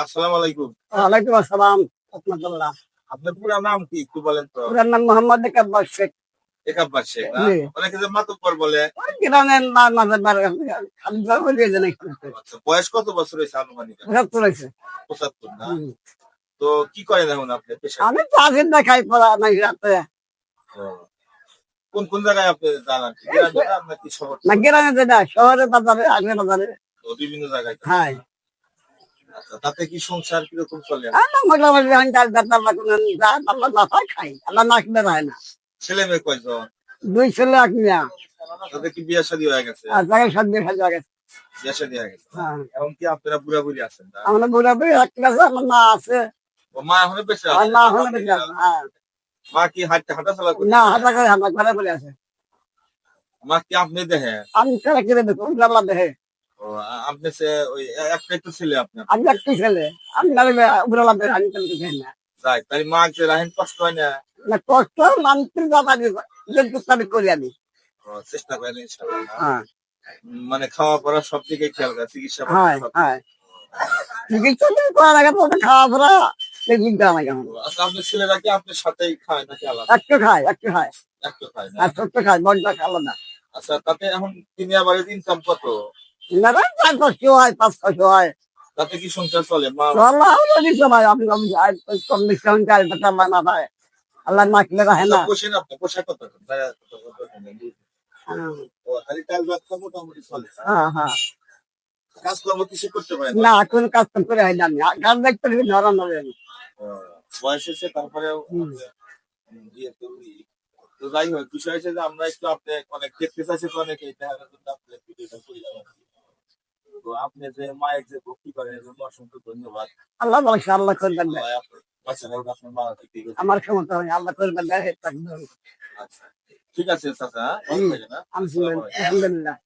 আসসালামু আলাইকুম। ওয়ালাইকুম আসসালাম রহমতুল্লাহ। আপনার পুরা নাম কি একটু বলেন তো? পুরার নাম মোহাম্মদ একাব্বর শেখ। একাব্বার শেখ না? জি। অনেকে যে মাতব্বর বলে। ওই গ্রামের মাঝে আমি ধর্ম দিয়ে জানি আচ্ছা, বয়স কত বছর হয়েছে আনুমানিক? 75 হয়েছে। 75 না? হুম। তো কি করেন এখন আপনি পেশা? আমি চাষের দেখাই পড়া নাই রাতে। ও, কোন জায়গায় আপনি যান আর কি? গ্রামে না নাকি শহর? না গ্রামে যাই না, শহরে বাজারে আগে বাজারে। ও, বিভিন্ন জায়গায় যান। হ্যাঁ। আচ্ছা, তাতে কি সংসার কিরকম চলে? মোটামুটি আমি ডাল ডাল আল্লাহ কোনো যা আল্লাহ না পায় খাই। আল্লাহ না কিনে রায় না। ছেলে মেয়ে কয়জন? 2 ছেলে 1 মেয়ে। তাদের কি বিয়ে শাদী হয়ে গেছে? আর জায়গায় সব দিয়ে সাজা গেছে। বিয়ে শাদী হয়ে গেছে। হ্যাঁ। এখন কি আপনারা বুড়া বুড়ি আছেন না? আমরা বুড়া বুড়ি একটা আছে, আমার মা আছে। ও, মা এখনো বেঁচে আর আছে? মা হলে বেঁচে আছে। হ্যাঁ। মা কি হাঁটা চলা করে? না হাঁটা করে আমরা ঘরে বলে আছে। মা কি আপনি দেখেন? আমি খেলা কিনে দেখো আল্লাহ দেখে। ও, আপনি সে ওই একটাই তো ছেলে আপনার। আমি একটু ছেলে, আমি নাহলে উপরালা দেখে আমি তো দেখে না। যাই তাই মা যে রাহেন কষ্ট হয় না? না কষ্ট মানতে যাবা আমি করি আমি। ও, চেষ্টা করেন ইনশাআল্লাহ না? হ্যাঁ মানে খাওয়া পড়া সব দিকে খেয়াল করে চিকিৎসা হ্যাঁ সব। হ্যাঁ। চিকিৎসা তো করার আগে তো খাওয়া পড়া চিন্তা আমাকে আমার। আচ্ছা, আপনার ছেলেরা কি আপনার সাথেই খায় নাকি আলাদা? একটু খায় একটু খায়। একটু খায় না? আর ছোট্ট খায় বড়টা খালো না। আচ্ছা, তাতে এখন তিনি আবার ইনকাম কত? না 400 হয় 500 হয়। তাতে কি সংসার চলে? মা আল্লাহ সময় আপনি কম বেশি আমি চাই আল্লাহ না পায়, আল্লাহ না খেলে রাখে না। পোষেন আপনি, পোষা কত? হ্যাঁ ও, খালি চাল ভাত খাওয়া মোটামুটি চলে। হ্যাঁ হ্যাঁ। কাজকর্ম কিছু করতে পারে না? না কোন কাজ করে হয় না, আমি কাজ দেখতে ধরা নবে আমি। ও, বয়স হয়েছে তারপরেও ইয়ে করি। তো যাই হোক, বিষয় হচ্ছে যে আমরা একটু আপনি অনেক দেখতে চাইছি তো অনেকে, দেখার জন্য আপনার ভিডিওটা করলাম আর কি। তো আপনি যে মায়ের যে ভক্তি করেন এর জন্য অসংখ্য ধন্যবাদ। আল্লাহ বলছে আল্লাহ করবেন না। আল্লাহ আপনার বাচ্চা হোক, আপনার মা ঠিক আছে। আমার ক্ষমতা হয় আল্লাহ করবেন না। আচ্ছা, ঠিক আছে চাচা, হ্যাঁ? ভালো থাকেন, হ্যাঁ? আসসালামু আলাইকুম। আলহামদুলিল্লাহ।